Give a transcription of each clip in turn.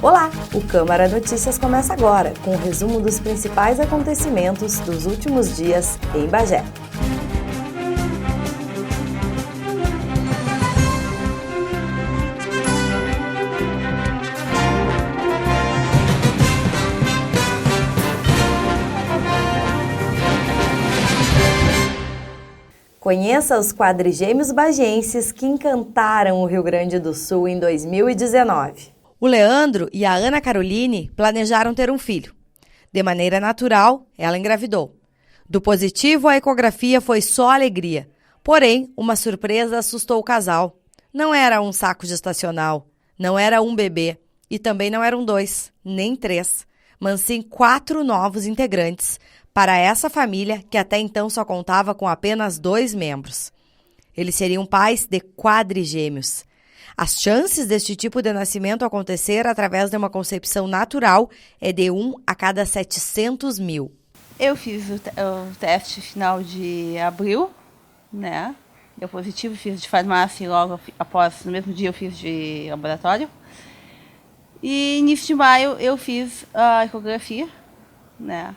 Olá! O Câmara Notícias começa agora, com o resumo dos principais acontecimentos dos últimos dias em Bagé. Conheça os quadrigêmeos bagenses que encantaram o Rio Grande do Sul em 2019. O Leandro e a Ana Caroline planejaram ter um filho. De maneira natural, ela engravidou. Do positivo, a ecografia foi só alegria. Porém, uma surpresa assustou o casal. Não era um saco gestacional, não era um bebê e também não eram 2, nem 3, mas sim 4 novos integrantes para essa família que até então só contava com apenas 2 membros. Eles seriam pais de quadrigêmeos. As chances deste tipo de nascimento acontecer através de uma concepção natural é de 1 a cada 700 mil. Eu fiz o teste final de abril, né? Deu positivo, fiz de farmácia e logo após, no mesmo dia eu fiz de laboratório. E início de maio eu fiz a ecografia, né?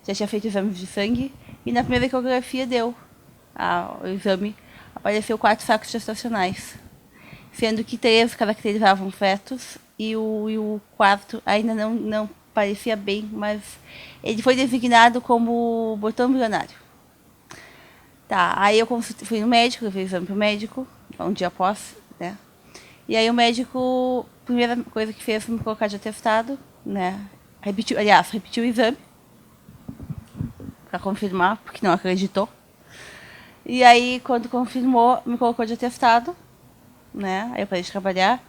Já tinha feito exames de sangue e na primeira ecografia deu o exame, apareceu 4 sacos gestacionais. Sendo que 3 caracterizavam fetos e o quarto ainda não parecia bem, mas ele foi designado como botão embrionário. Tá, aí eu fui no médico, eu fiz exame pro médico, um dia após, né? E aí o médico, a primeira coisa que fez foi me colocar de atestado, né? Repetiu o exame para confirmar, porque não acreditou. E aí, quando confirmou, me colocou de atestado, né? Aí eu parei de trabalhar,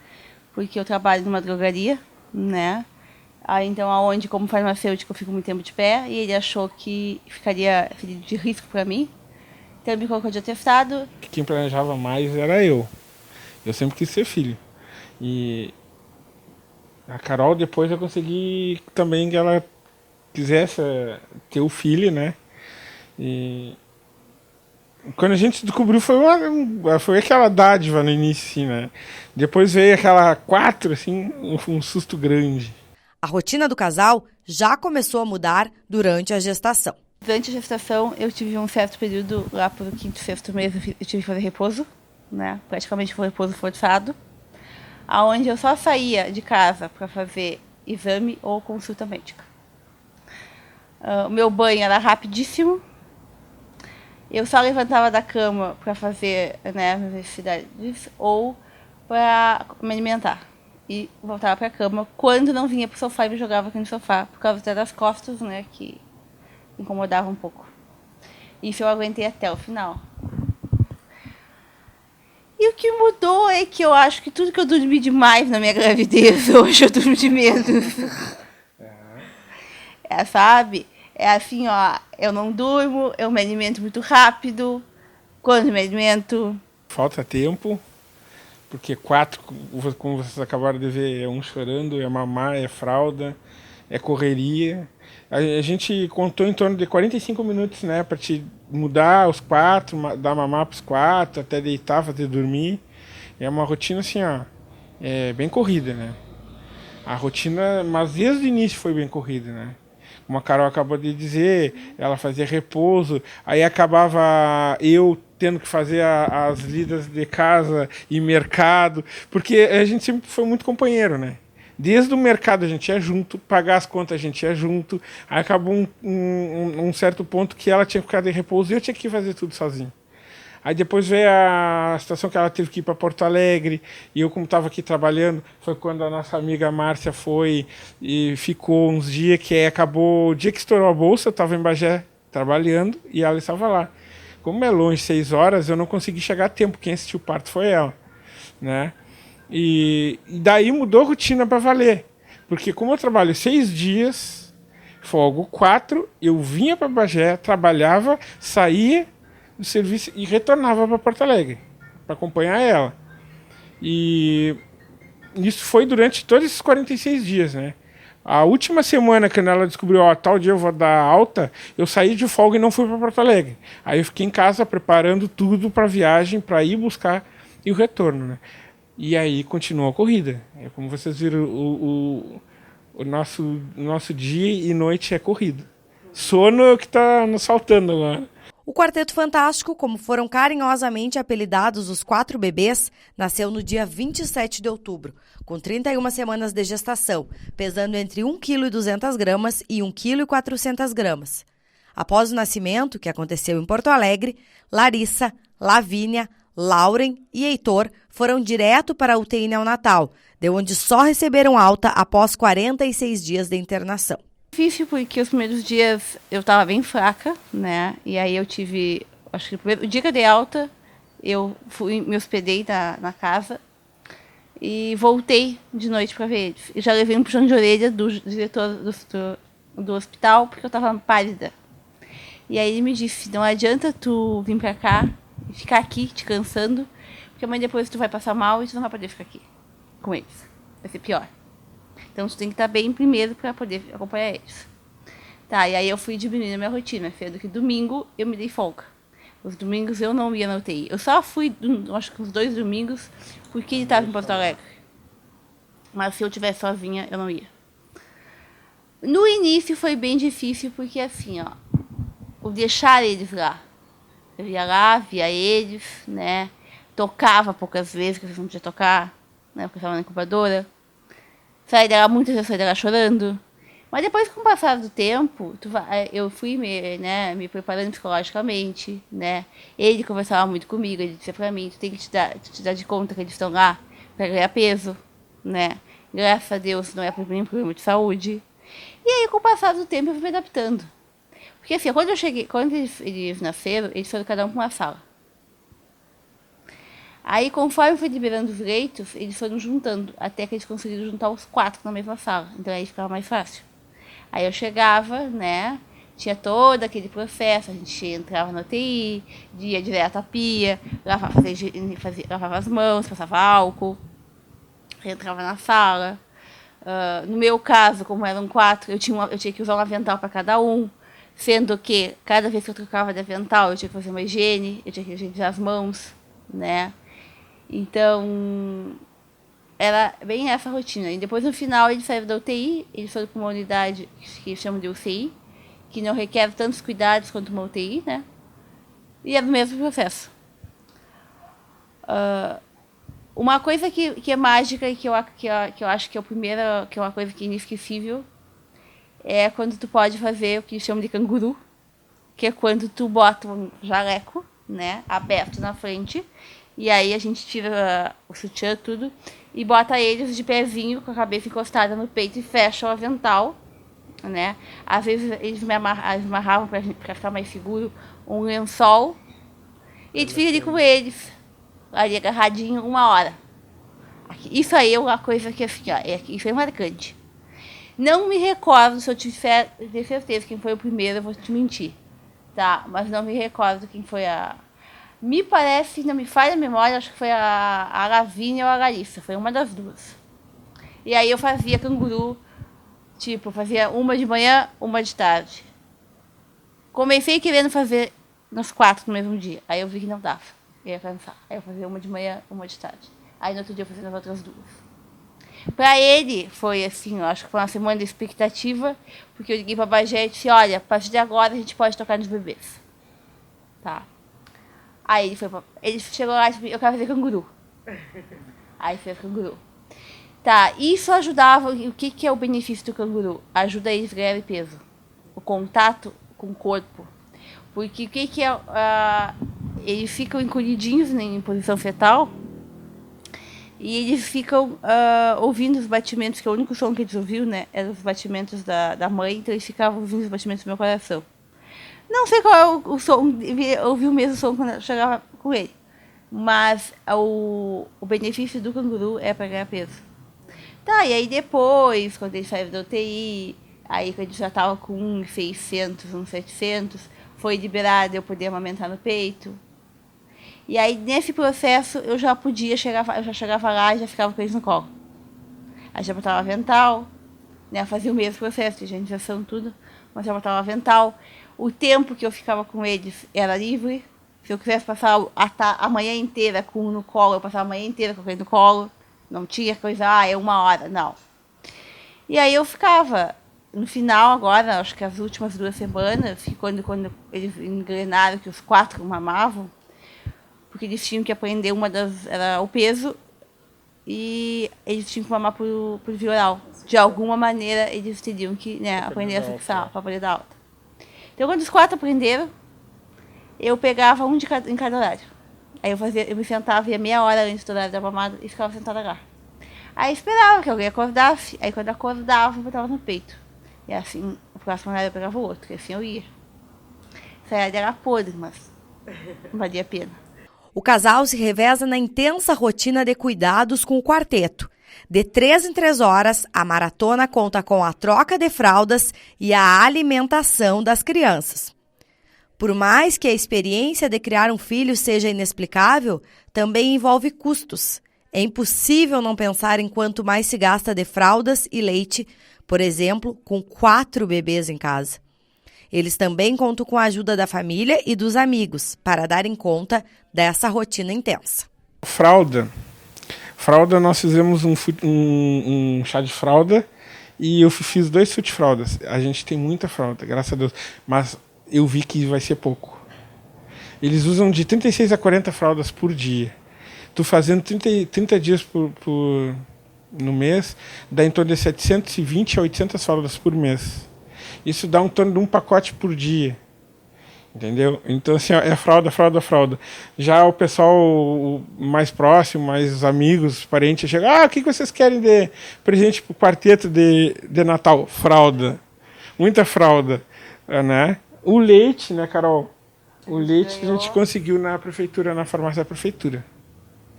porque eu trabalho numa drogaria, né? Aí então, aonde como farmacêutico eu fico muito tempo de pé, e ele achou que seria de risco para mim, então ele me colocou de atestado. Quem planejava mais era eu. Eu sempre quis ser filho. E a Carol, depois eu consegui também que ela quisesse ter o filho, né? E quando a gente descobriu foi aquela dádiva no início, assim, né? Depois veio aquela 4, assim, um susto grande. A rotina do casal já começou a mudar durante a gestação. Durante a gestação, eu tive um certo período, lá por 5º, 6º mês, eu tive que fazer repouso, né? Praticamente foi repouso forçado, aonde eu só saía de casa para fazer exame ou consulta médica. O meu banho era rapidíssimo. Eu só levantava da cama para fazer, né, necessidades ou para me alimentar. E voltava para a cama. Quando não vinha para o sofá, eu me jogava aqui no sofá, por causa até das costas, né, que incomodava um pouco. Isso eu aguentei até o final. E o que mudou é que eu acho que tudo que eu dormi demais na minha gravidez, hoje eu durmo de menos. Sabe? É assim, ó, eu não durmo, eu me alimento muito rápido. Quando me alimento... Falta tempo, porque 4, como vocês acabaram de ver, é um chorando, é mamar, é fralda, é correria. A gente contou em torno de 45 minutos, né, para te mudar os 4, dar mamar para os 4, até deitar, fazer dormir. É uma rotina assim, ó, bem corrida, né. A rotina, mas desde o início foi bem corrida, né. Como a Carol acabou de dizer, ela fazia repouso, aí acabava eu tendo que fazer as lidas de casa e mercado, porque a gente sempre foi muito companheiro, né? Desde o mercado a gente ia junto, pagar as contas a gente ia junto, aí acabou um certo ponto que ela tinha que ficar de repouso e eu tinha que fazer tudo sozinho. Aí depois veio a situação que ela teve que ir para Porto Alegre, e eu, como estava aqui trabalhando, foi quando a nossa amiga Márcia foi e ficou uns dias, que aí acabou, o dia que estourou a bolsa, eu estava em Bagé trabalhando e ela estava lá. Como é longe, 6 horas, eu não consegui chegar a tempo, quem assistiu o parto foi ela, né? E daí mudou a rotina para valer, porque como eu trabalho 6 dias, folgo 4, eu vinha para Bagé, trabalhava, saía do serviço e retornava para Porto Alegre para acompanhar ela. E isso foi durante todos esses 46 dias, né? A última semana, quando ela descobriu, ó, tal dia eu vou dar alta, eu saí de folga e não fui para Porto Alegre. Aí eu fiquei em casa preparando tudo para a viagem, para ir buscar e o retorno, né? E aí continuou a corrida. É como vocês viram, o nosso dia e noite é corrida. Sono é o que está nos faltando agora. O Quarteto Fantástico, como foram carinhosamente apelidados os 4 bebês, nasceu no dia 27 de outubro, com 31 semanas de gestação, pesando entre 1,2 kg e 1,4 kg. Após o nascimento, que aconteceu em Porto Alegre, Larissa, Lavínia, Lauren e Heitor foram direto para a UTI neonatal, de onde só receberam alta após 46 dias de internação. Difícil porque os primeiros dias eu estava bem fraca, né? E aí eu tive, acho que o dia que eu dei alta, eu me hospedei na casa e voltei de noite para ver eles. E já levei um puxão de orelha do diretor do hospital porque eu estava pálida. E aí ele me disse, não adianta tu vir para cá e ficar aqui te cansando, porque amanhã depois tu vai passar mal e tu não vai poder ficar aqui com eles. Vai ser pior. Então, tu tem que estar bem primeiro para poder acompanhar eles. Tá, e aí eu fui diminuindo a minha rotina, sendo que domingo eu me dei folga. Os domingos eu não ia na UTI. Eu só fui, acho que os 2 domingos, porque ele estava em Porto Alegre. Mas se eu estivesse sozinha, eu não ia. No início foi bem difícil, porque assim, ó, o deixar eles lá. Eu ia lá, via eles, né? Tocava poucas vezes, que eu não podia tocar, né? Porque eu estava na incubadora. Saí dela, muitas vezes saí dela chorando. Mas depois, com o passar do tempo, eu fui me preparando psicologicamente, né? Ele conversava muito comigo, ele dizia pra mim, tu tem que te dar de conta que eles estão lá pra ganhar peso, né? Graças a Deus não é problema de saúde. E aí, com o passar do tempo, eu fui me adaptando. Porque assim, quando eles nasceram, eles foram cada um pra uma sala. Aí, conforme foi liberando os leitos, eles foram juntando, até que eles conseguiram juntar os 4 na mesma sala. Então, aí ficava mais fácil. Aí eu chegava, né, tinha todo aquele processo, a gente entrava na UTI, ia direto à pia, lavava as mãos, passava álcool, entrava na sala. No meu caso, como eram 4, eu tinha que usar um avental para cada um, sendo que cada vez que eu trocava de avental, eu tinha que fazer uma higiene, eu tinha que higienizar as mãos, né. Então, era bem essa rotina. E depois, no final, eles saíram da UTI, eles foram para uma unidade que chamam de UCI, que não requer tantos cuidados quanto uma UTI, né? E é o mesmo processo. Uma coisa que é mágica e que eu acho que é que é uma coisa que é inesquecível, é quando tu pode fazer o que chamam de canguru, que é quando tu bota um jaleco, né, aberto na frente. E aí a gente tira o sutiã, tudo, e bota eles de pezinho, com a cabeça encostada no peito e fecha o avental, né? Às vezes eles me amarravam para ficar mais seguro, um lençol, e a gente fica ali com eles, ali agarradinho, 1 hora. Isso aí é uma coisa que assim, ó, isso é marcante. Não me recordo, se eu tiver certeza quem foi o primeiro, eu vou te mentir, tá? Mas não me recordo quem foi a... Me parece, não me falha a memória, acho que foi a Lavínia ou a Larissa, foi uma das duas. E aí eu fazia canguru, tipo, fazia uma de manhã, uma de tarde. Comecei querendo fazer nos 4 no mesmo dia, aí eu vi que não dava, eu ia cansar. Aí eu fazia uma de manhã, uma de tarde. Aí no outro dia eu fazia nas outras 2. Pra ele, foi assim, eu acho que foi uma semana de expectativa, porque eu liguei pra Bagé e disse, olha, a partir de agora a gente pode tocar nos bebês. Tá. Aí ele chegou lá e disse, eu quero fazer canguru. Aí fez canguru. Tá, isso ajudava, o que é o benefício do canguru? Ajuda eles a ganhar peso. O contato com o corpo. Porque o que é... eles ficam encolhidinhos em posição fetal. E eles ficam ouvindo os batimentos, que é o único som que eles ouviram, né? Eram os batimentos da mãe, então eles ficavam ouvindo os batimentos do meu coração. Não sei qual é o som, eu ouvi o mesmo som quando eu chegava com ele. Mas o benefício do canguru é para ganhar peso. Tá, e aí depois, quando ele saiu da UTI, aí quando ele já estava com 1,600, 1,700, foi liberado eu poder amamentar no peito. E aí nesse processo eu já chegava lá e já ficava com eles no colo. Aí já botava avental, né, fazia o mesmo processo de higienização, tudo, mas já botava avental. O tempo que eu ficava com eles era livre, Se eu quisesse passar a manhã inteira no colo, eu passava a manhã inteira com ele no colo. Não tinha coisa, é 1 hora, não. E aí eu ficava, no final agora, acho que as últimas 2 semanas, que quando eles engrenaram que os 4 mamavam, porque eles tinham que aprender era o peso, e eles tinham que mamar por via oral. De alguma maneira, eles teriam que aprender a fixar para poder dar alta. Então, quando os 4 aprenderam, eu pegava um em cada horário. Aí eu me sentava, ia meia hora antes do horário da mamada e ficava sentada lá. Aí esperava que alguém acordasse, aí quando acordava, eu botava no peito. E assim, o próximo horário eu pegava o outro, e assim eu ia. Essa área era podre, mas não valia a pena. O casal se reveza na intensa rotina de cuidados com o quarteto. De 3 em 3 horas, a maratona conta com a troca de fraldas e a alimentação das crianças. Por mais que a experiência de criar um filho seja inexplicável, também envolve custos. É impossível não pensar em quanto mais se gasta de fraldas e leite, por exemplo, com 4 bebês em casa. Eles também contam com a ajuda da família e dos amigos para darem conta dessa rotina intensa. Fralda, nós fizemos um chá de fralda e eu fiz 2 fraldas. A gente tem muita fralda, graças a Deus, mas eu vi que vai ser pouco. Eles usam de 36 a 40 fraldas por dia. Tu fazendo 30 dias no mês, dá em torno de 720 a 800 fraldas por mês. Isso dá em torno de um pacote por dia. Entendeu? Então, assim, é fralda. Já o pessoal mais próximo, mais amigos, parentes, chega, o que vocês querem de presente pro quarteto de Natal? Fralda. Muita fralda, né? O leite, né, Carol? O leite que a gente conseguiu na prefeitura, na farmácia da prefeitura.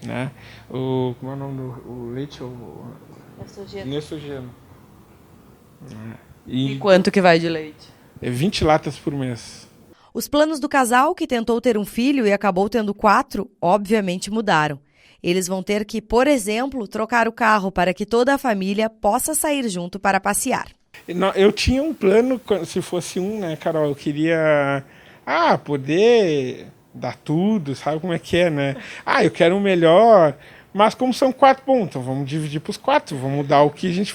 Né? Como é o nome do leite? Nestrogeno. E quanto que vai de leite? É 20 latas por mês. Os planos do casal, que tentou ter um filho e acabou tendo 4, obviamente mudaram. Eles vão ter que, por exemplo, trocar o carro para que toda a família possa sair junto para passear. Eu tinha um plano, se fosse né, Carol? Eu queria poder dar tudo, sabe como é que é, né? Eu quero o melhor, mas como são 4 pontos, vamos dividir para os 4, vamos dar o que a gente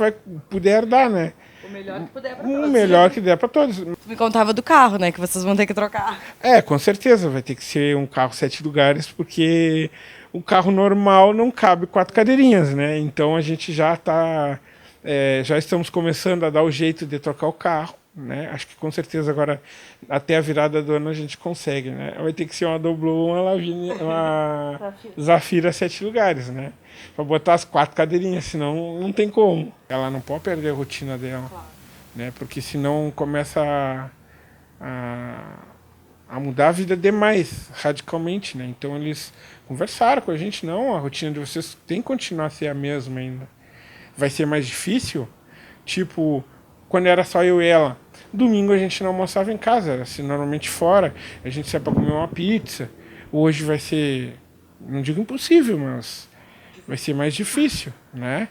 puder dar, né? O melhor que puder para todos. O melhor que der para todos. Tu me contava do carro, né? Que vocês vão ter que trocar. Com certeza, vai ter que ser um carro 7 lugares, porque o carro normal não cabe 4 cadeirinhas, né? Então a gente já estamos começando a dar o jeito de trocar o carro, né? Acho que com certeza agora, até a virada do ano, a gente consegue, né? Vai ter que ser uma Doblô, uma Zafira 7 lugares, né? Para botar as 4 cadeirinhas, senão não tem como. Ela não pode perder a rotina dela, claro, né? Porque senão começa a mudar a vida demais, radicalmente, né? Então eles conversaram com a gente, não, a rotina de vocês tem que continuar a ser a mesma ainda. Vai ser mais difícil, tipo, quando era só eu e ela. Domingo a gente não almoçava em casa, era assim, normalmente fora, a gente saía para comer uma pizza. Hoje vai ser, não digo impossível, mas vai ser mais difícil, né?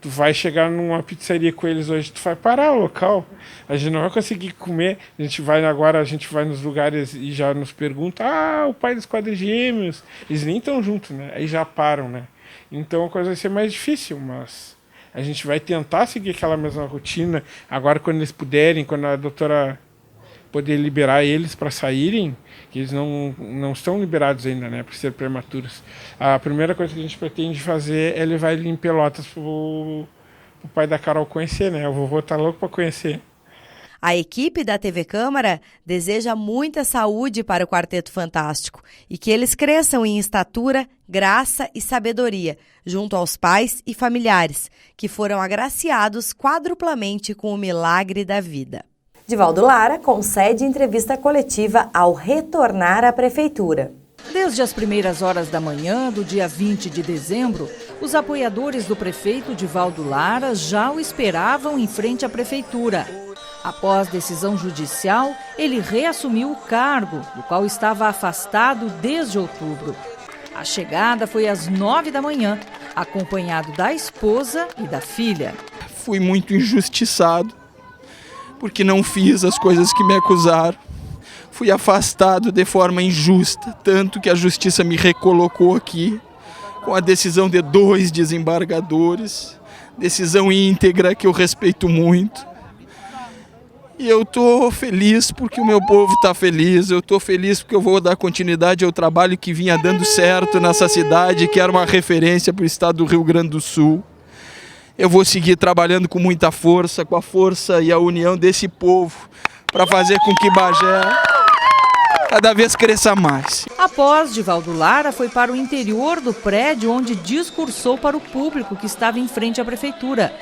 Tu vai chegar numa pizzaria com eles hoje, tu vai parar o local, a gente não vai conseguir comer, a gente vai nos lugares e já nos pergunta, o pai dos quadrigêmeos, eles nem estão juntos, né? Aí já param, né? Então a coisa vai ser mais difícil, mas a gente vai tentar seguir aquela mesma rotina. Agora, quando eles puderem, quando a doutora poder liberar eles para saírem, que eles não estão liberados ainda, né, por ser prematuros. A primeira coisa que a gente pretende fazer é levar ele em Pelotas pro pai da Carol conhecer, né? O vovô tá louco para conhecer. A equipe da TV Câmara deseja muita saúde para o Quarteto Fantástico e que eles cresçam em estatura, graça e sabedoria, junto aos pais e familiares, que foram agraciados quadruplamente com o milagre da vida. Divaldo Lara concede entrevista coletiva ao retornar à prefeitura. Desde as primeiras horas da manhã do dia 20 de dezembro, os apoiadores do prefeito Divaldo Lara já o esperavam em frente à prefeitura. Após decisão judicial, ele reassumiu o cargo, do qual estava afastado desde outubro. A chegada foi às 9 da manhã, acompanhado da esposa e da filha. Fui muito injustiçado, porque não fiz as coisas que me acusaram. fui afastado de forma injusta, tanto que a justiça me recolocou aqui, com a decisão de 2 desembargadores, decisão íntegra que eu respeito muito. E eu estou feliz porque o meu povo está feliz, eu estou feliz porque eu vou dar continuidade ao trabalho que vinha dando certo nessa cidade, que era uma referência para o estado do Rio Grande do Sul. Eu vou seguir trabalhando com muita força, com a força e a união desse povo, para fazer com que Bagé cada vez cresça mais. Após Divaldo Lara foi para o interior do prédio, onde discursou para o público que estava em frente à prefeitura.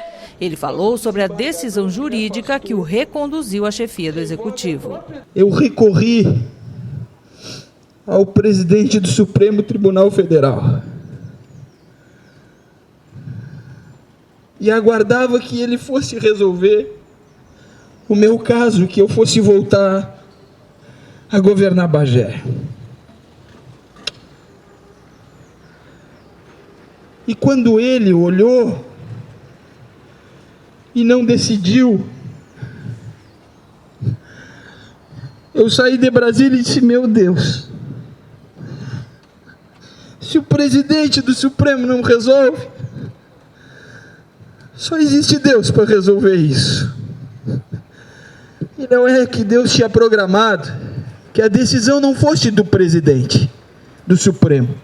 Ele falou sobre a decisão jurídica que o reconduziu à chefia do Executivo. Eu recorri ao presidente do Supremo Tribunal Federal e aguardava que ele fosse resolver o meu caso, que eu fosse voltar a governar Bagé. E quando ele olhou e não decidiu, eu saí de Brasília e disse: meu Deus, se o presidente do Supremo não resolve, só existe Deus para resolver isso. E não é que Deus tinha programado que a decisão não fosse do presidente do Supremo,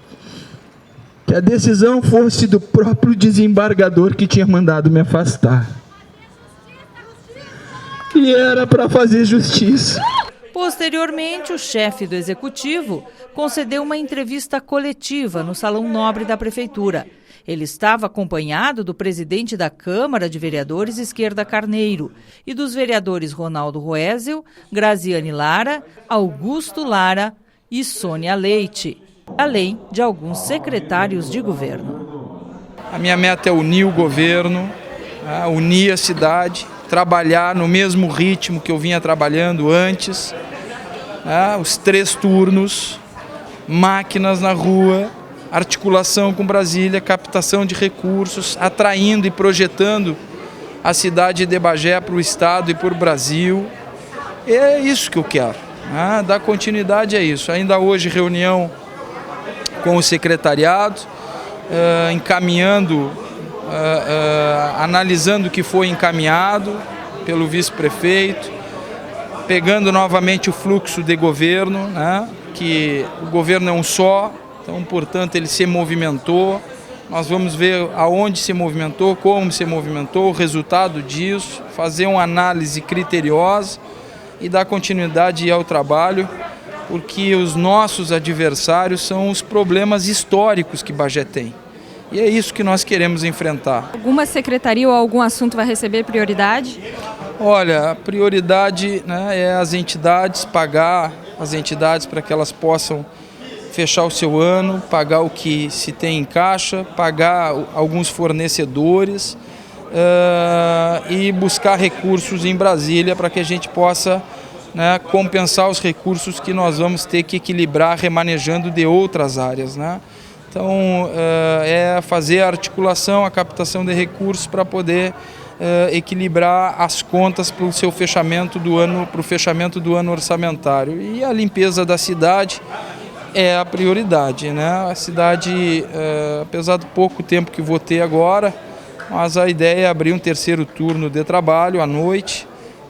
que a decisão fosse do próprio desembargador que tinha mandado me afastar. E era para fazer justiça. Posteriormente, o chefe do Executivo concedeu uma entrevista coletiva no Salão Nobre da Prefeitura. Ele estava acompanhado do presidente da Câmara de Vereadores, Esquerda Carneiro, e dos vereadores Ronaldo Roesel, Graziane Lara, Augusto Lara e Sônia Leite, além de alguns secretários de governo. A minha meta é unir o governo, unir a cidade, trabalhar no mesmo ritmo que eu vinha trabalhando antes, os 3 turnos, máquinas na rua, articulação com Brasília, captação de recursos, atraindo e projetando a cidade de Bagé para o estado e para o Brasil. E é isso que eu quero, dar continuidade a isso. Ainda hoje reunião com o secretariado, encaminhando, analisando o que foi encaminhado pelo vice-prefeito, pegando novamente o fluxo de governo, que o governo é um só, então, portanto, ele se movimentou. Nós vamos ver aonde se movimentou, como se movimentou, o resultado disso, fazer uma análise criteriosa e dar continuidade ao trabalho, porque os nossos adversários são os problemas históricos que Bagé tem. E é isso que nós queremos enfrentar. Alguma secretaria ou algum assunto vai receber prioridade? Olha, a prioridade, é as entidades, pagar as entidades para que elas possam fechar o seu ano, pagar o que se tem em caixa, pagar alguns fornecedores e buscar recursos em Brasília para que a gente possa compensar os recursos que nós vamos ter que equilibrar remanejando de outras áreas. Então, é fazer a articulação, a captação de recursos para poder equilibrar as contas para o seu fechamento do ano, para o fechamento do ano orçamentário. E a limpeza da cidade é a prioridade, A cidade, apesar do pouco tempo que vou ter agora, mas a ideia é abrir um 3º turno de trabalho à noite,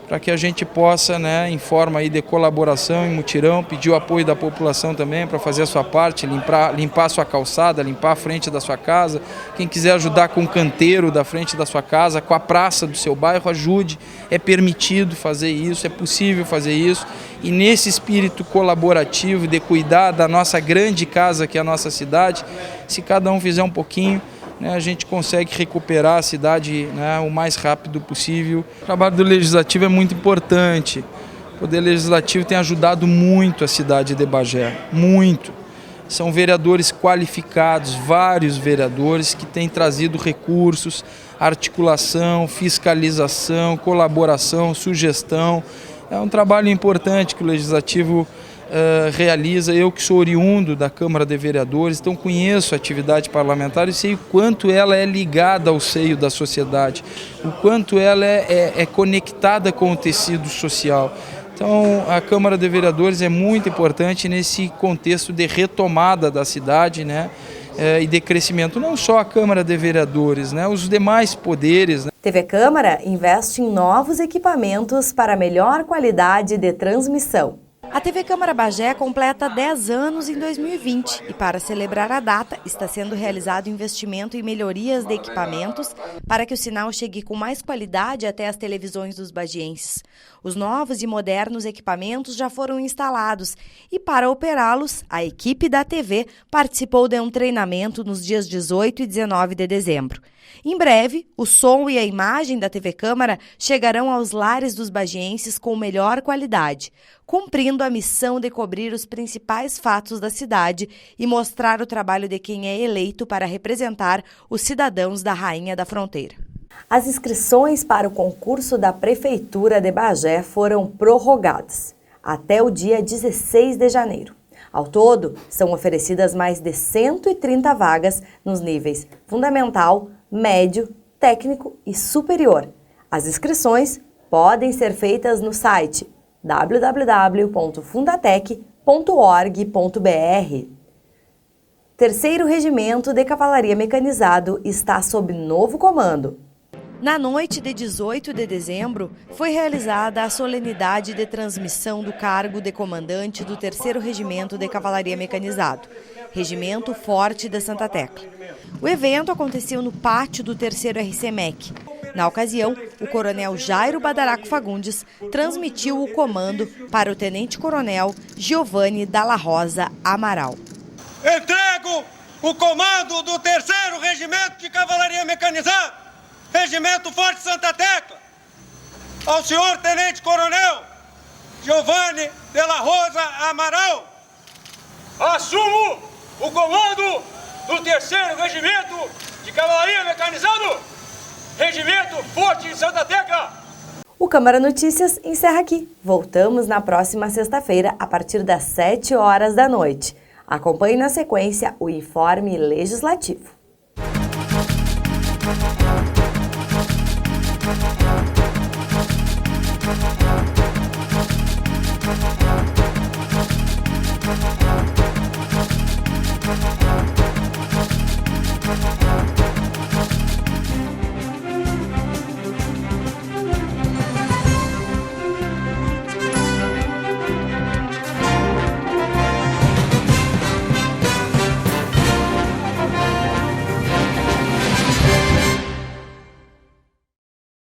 para que a gente possa, em forma aí de colaboração, em mutirão, pedir o apoio da população também para fazer a sua parte, limpar a sua calçada, limpar a frente da sua casa. Quem quiser ajudar com o canteiro da frente da sua casa, com a praça do seu bairro, ajude. É permitido fazer isso, é possível fazer isso. E nesse espírito colaborativo de cuidar da nossa grande casa, que é a nossa cidade, se cada um fizer um pouquinho, a gente consegue recuperar a cidade o mais rápido possível. O trabalho do Legislativo é muito importante. O Poder Legislativo tem ajudado muito a cidade de Bagé, muito. São vereadores qualificados, vários vereadores que têm trazido recursos, articulação, fiscalização, colaboração, sugestão. É um trabalho importante que o Legislativo realiza. Eu que sou oriundo da Câmara de Vereadores, então conheço a atividade parlamentar e sei o quanto ela é ligada ao seio da sociedade, o quanto ela é conectada com o tecido social. Então, a Câmara de Vereadores é muito importante nesse contexto de retomada da cidade, né? E de crescimento, não só a Câmara de Vereadores, né? Os demais poderes, né? TV Câmara investe em novos equipamentos para melhor qualidade de transmissão. A TV Câmara Bagé completa 10 anos em 2020 e, para celebrar a data, está sendo realizado investimento em melhorias de equipamentos para que o sinal chegue com mais qualidade até as televisões dos bagienses. Os novos e modernos equipamentos já foram instalados e, para operá-los, a equipe da TV participou de um treinamento nos dias 18 e 19 de dezembro. Em breve, o som e a imagem da TV Câmara chegarão aos lares dos bagienses com melhor qualidade, cumprindo a missão de cobrir os principais fatos da cidade e mostrar o trabalho de quem é eleito para representar os cidadãos da Rainha da Fronteira. As inscrições para o concurso da Prefeitura de Bagé foram prorrogadas até o dia 16 de janeiro. Ao todo, são oferecidas mais de 130 vagas nos níveis fundamental, médio, técnico e superior. As inscrições podem ser feitas no site www.fundatec.org.br. Terceiro Regimento de Cavalaria Mecanizado está sob novo comando. Na noite de 18 de dezembro, foi realizada a solenidade de transmissão do cargo de comandante do 3º Regimento de Cavalaria Mecanizado, Regimento Forte de Santa Tecla. O evento aconteceu no pátio do 3º RCMEC. Na ocasião, o coronel Jairo Badaraco Fagundes transmitiu o comando para o tenente-coronel Giovanni Dalla Rosa Amaral. Entrego o comando do 3º Regimento de Cavalaria Mecanizada, Regimento Forte Santa Tecla, ao senhor tenente-coronel Giovanni Dalla Rosa Amaral. Assumo o comando do 3º Regimento de Cavalaria Mecanizado, Regimento Forte Santa Tecla. O Câmara Notícias encerra aqui. Voltamos na próxima sexta-feira, a partir das 7 horas da noite. Acompanhe na sequência o Informe Legislativo. We'll be right back.